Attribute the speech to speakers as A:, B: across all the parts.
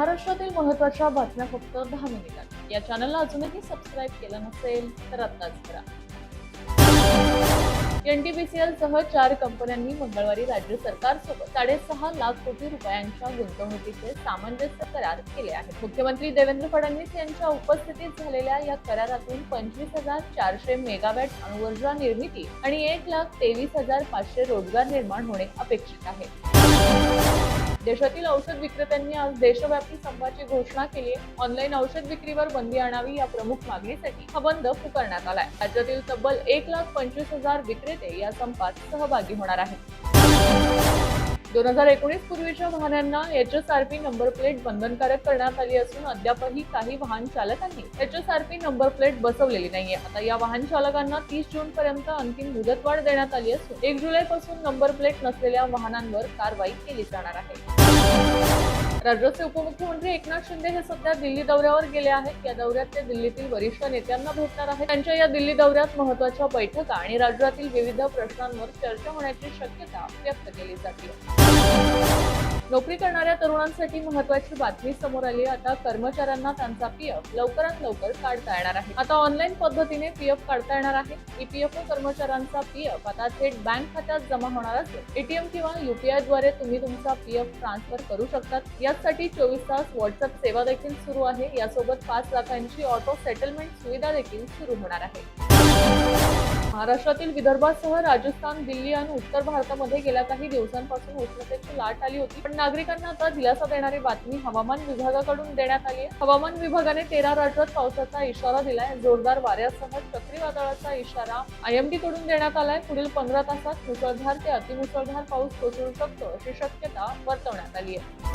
A: महाराष्ट्रातील महत्त्वाच्या बातम्या फक्त 10 मिनिटात। या चॅनलला अजूनही सबस्क्राईब केलं नसेल तर आत्ताच करा। एनटीपीसीएल सह 4 कंपन्यांनी मंगळवारी राज्य सरकारसोबत 6.5 लाख कोटी रुपयांच्या गुंतवणुकीचे सामंजस्य करार केले आहेत। मुख्यमंत्री देवेंद्र फडणवीस यांच्या उपस्थितीत झालेल्या या करारातून 25,400 मेगावॅट अणुऊर्जा निर्मिती आणि 1,23,500 रोजगार निर्माण होणे अपेक्षित आहे। देशातील औषध विक्रेत्यांनी आज देशव्यापी संपाची घोषणा केली आहे। ऑनलाईन औषध विक्रीवर बंदी आणावी या प्रमुख मागणीसाठी हा बंद पुकारण्यात आलाय। राज्यातील तब्बल 1,25,000 विक्रेते या संपात सहभागी होणार आहेत। 2019 पूर्वीच्या वाहनांना HSRP नंबर प्लेट बंधनकारक करण्यात आली असून अद्यापही काही वाहन चालकांनी HSRP नंबर प्लेट बसवलेली नाहीये। आता या वाहन चालकांना 30 जून पर्यंत अंतिम मुदतवाढ देण्यात आली असून 1 जुलै पासून नंबर प्लेट नसलेल्या वाहनांवर कारवाई केली जाणार आहे। राज्याचे उपमुख्यमंत्री एकनाथ शिंदे हे सध्या दिल्ली दौऱ्यावर गेले आहेत। या दौऱ्यात ते दिल्लीतील वरिष्ठ नेत्यांना भेटणार आहेत। त्यांच्या या दिल्ली दौऱ्यात महत्त्वाच्या बैठका आणि राज्यातील विविध प्रश्नांवर चर्चा होण्याची शक्यता व्यक्त केली जाते। नोकरी करणाऱ्या तरुणांसाठी महत्त्वाची बातमी समोर आली आहे। आता कर्मचाऱ्यांना त्यांचा पीएफ लवकरात लवकर काढता येणार आहे। आता ऑनलाईन पद्धतीने पीएफ काढता येणार आहे। ईपीएफओ कर्मचाऱ्यांचा पीएफ आता थेट बँक खात्यात जमा होणार असून एटीएम किंवा यूपीआय द्वारे तुम्ही तुमचा पीएफ ट्रान्सफर करू शकतात। यासाठी 24 तास व्हॉट्सअप सेवा देखील सुरू आहे। यासोबत 5 लाखांची ऑटो सेटलमेंट सुविधा देखील सुरू होणार आहे। महाराष्ट्रातील विदर्भासह राजस्थान, दिल्ली आणि उत्तर भारतामध्ये गेल्या काही दिवसांपासून उष्णतेची लाट आली होती, पण नागरिकांना आता दिलासा देणारी बातमी हवामान विभागाकडून देण्यात आली आहे। हवामान विभागाने 13 राज्यात पावसाचा इशारा दिलाय। जोरदार वाऱ्यासह चक्रीवादळाचा इशारा IMD कडून देण्यात आलाय। पुढील 15 तासात मुसळधार ते अतिमुसळधार पाऊस कोसळू शकतो अशी शक्यता वर्तवण्यात आली आहे।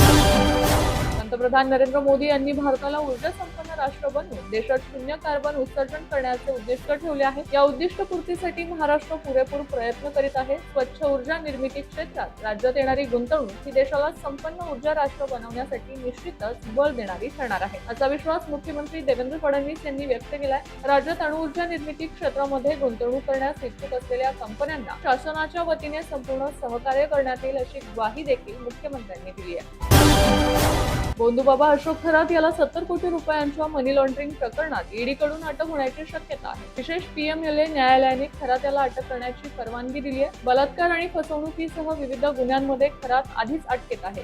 A: पंतप्रधान नरेंद्र मोदी यांनी भारताला ऊर्जा संपन्न राष्ट्र बनवून देशात शून्य कार्बन उत्सर्जन करण्याचे उद्दिष्ट ठेवले आहे। या उद्दिष्टपूर्तीसाठी महाराष्ट्र पुरेपूर प्रयत्न करीत आहे। स्वच्छ ऊर्जा निर्मिती क्षेत्रात राज्यात येणारी गुंतवणूक ही देशाला संपन्न ऊर्जा राष्ट्र बनवण्यासाठी निश्चितच बळ देणारी ठरणार आहे, असा विश्वास मुख्यमंत्री देवेंद्र फडणवीस यांनी व्यक्त केलाय। राज्यात अणुऊर्जा निर्मिती क्षेत्रामध्ये गुंतवणूक करण्यास इच्छुक असलेल्या कंपन्यांना शासनाच्या वतीने संपूर्ण सहकार्य करण्यात येईल अशी ग्वाही देखील मुख्यमंत्र्यांनी दिली आहे। बोंधूबाबा अशोक खरात याला 70 कोटी रुपयांच्या मनी लॉन्ड्रिंग प्रकरणात ईडी कडून अटक होण्याची शक्यता आहे। विशेष PMLA न्यायालयाने खरात याला अटक करण्याची परवानगी दिली आहे। बलात्कार आणि फसवणुकीसह विविध गुन्ह्यांमध्ये खरात आधीच अटकेत आहे।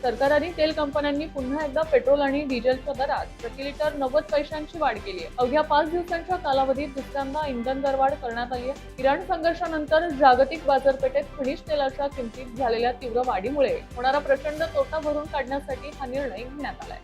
A: सरकार आणि तेल कंपन्यांनी पुन्हा एकदा पेट्रोल आणि डिझेलच्या दरात प्रति लिटर 90 पैशांची वाढ केली आहे। अवघ्या 5 दिवसांच्या कालावधीत दुसऱ्यांदा इंधन दरवाढ करण्यात आली आहे। इराण संघर्षानंतर जागतिक बाजारपेठेत खनिज तेलाच्या किमतीत झालेल्या तीव्र वाढीमुळे होणारा प्रचंड तोटा भरून काढण्यासाठी हा निर्णय घेण्यात आलाय।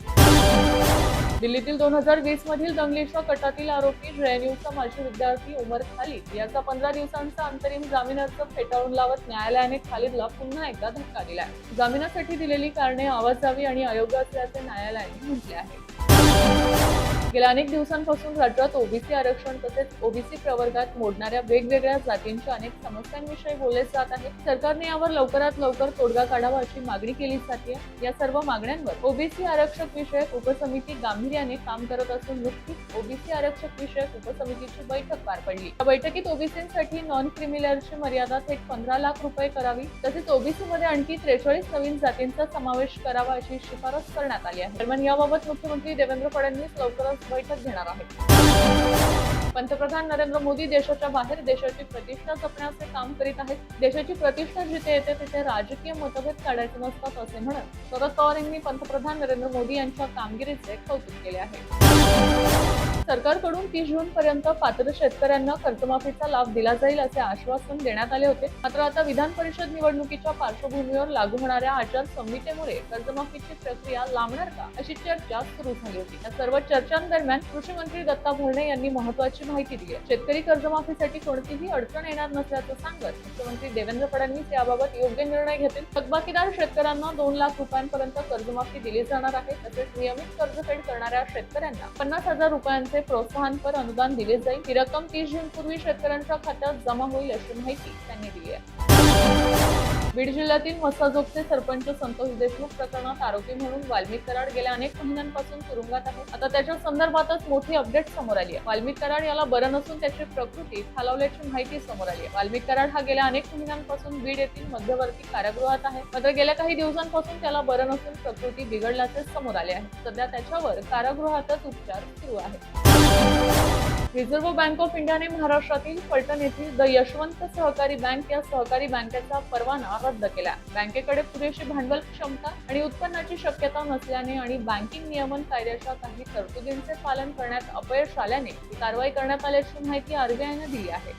A: दिल्लीतील 2020 मधील दंगलीच्या कटातील आरोपी JNUचा माजी विद्यार्थी उमर खालिद याचा 15 दिवसांचा अंतरिम जामीन अर्ज फेटाळून लावत न्यायालयाने खालिदला पुन्हा एकदा धक्का दिलाय। जामिनासाठी दिलेली कारणे आवाजावी आणि अयोग्य असल्याचे न्यायालयाने म्हटले आहे। गेल्या अनेक दिवसांपासून राज्यात ओबीसी आरक्षण तसेच ओबीसी प्रवर्गात मोडणाऱ्या वेगवेगळ्या जातींच्या अनेक समस्यांविषयी बोलले जात आहे। सरकारने यावर लवकरात लवकर तोडगा काढावा अशी मागणी केली जाते। या सर्व मागण्यांवर ओबीसी आरक्षक विषयक उपसमिती गांभीर्याने काम करत असून नुकतीच ओबीसी आरक्षक विषयक उपसमितीची बैठक पार पडली। या बैठकीत ओबीसींसाठी नॉन क्रिमिलियरची मर्यादा थेट 15 लाख रुपये करावी तसेच ओबीसी मध्ये आणखी 43 नवीन जातींचा समावेश करावा अशी शिफारस करण्यात आली आहे। दरम्यान याबाबत मुख्यमंत्री देवेंद्र फडणवीस लवकरच बैठक घेणार आहेत। पंतप्रधान नरेंद्र मोदी देशाच्या बाहेर देशाची प्रतिष्ठा जपण्याचे काम करीत आहेत। देशाची प्रतिष्ठा जिथे येते तिथे राजकीय मतभेद काढायचे नसतात असे म्हणत शरद पवार यांनी पंतप्रधान नरेंद्र मोदी यांच्या कामगिरीचे कौतुक केले आहे। सरकारकडून 30 जून पर्यंत पात्र शेतकऱ्यांना कर्जमाफीचा लाभ दिला जाईल असे आश्वासन देण्यात आले होते। मात्र आता विधान परिषद निवडणुकीच्या पार्श्वभूमीवर लागू होणाऱ्या आचारसंहितेमुळे कर्जमाफीची प्रक्रिया लांबणार का अशी चर्चा सुरू झाली होती। या सर्व चर्चांदरम्यान कृषी मंत्री दत्ता भरणे यांनी महत्त्वाची माहिती दिली आहे। शेतकरी कर्जमाफीसाठी कोणतीही अडचण येणार नसल्याचं सांगत मुख्यमंत्री देवेंद्र फडणवीस याबाबत योग्य निर्णय घेतील। थकबाकीदार शेतकऱ्यांना 2 लाख रुपयांपर्यंत कर्जमाफी दिली जाणार आहे। तसेच नियमित कर्जफेड करणाऱ्या शेतकऱ्यांना 50,000 रुपयांचे प्रोत्साहनपर अनुदान दिले जाईल। ही रक्कम 30 जून पूर्वी शेतकऱ्यांच्या खात्यात जमा होईल अशी माहिती त्यांनी दिली आहे। बीड जिल्ह्यातील मसाजोगचे सरपंच संतोष देशमुख प्रकरणात आरोपी म्हणून वाल्मिक कराड गेल्या अनेक महिन्यांपासून तुरुंगात आहे. आता त्याच्या संदर्भातच मोठी अपडेट समोर आली आहे. वाल्मिक कराड याला बरं नसून त्याची प्रकृती खालावल्याची माहिती समोर आली आहे. वाल्मिक कराड हा गेल्या अनेक महिन्यांपासून बीड येथील मध्यवर्ती कारागृहात आहे. मात्र गेल्या काही दिवसांपासून त्याला बरं नसून प्रकृती बिघडल्याचे समोर आले आहे. सध्या त्याच्यावर कारागृहातच उपचार सुरू आहेत. रिझर्व्ह बँक ऑफ इंडियाने महाराष्ट्रातील फलटण येथील द यशवंत सहकारी बँक या सहकारी बँकेचा परवाना रद्द केला. बँकेकडे पुरेशी भांडवल क्षमता आणि उत्पन्नाची शक्यता नसल्याने आणि बँकिंग नियमन कायद्याच्या काही तरतुदींचे पालन करण्यात अपयश आल्याने ही कारवाई करण्यात आल्याची माहिती आरबीआयने दिली आहे.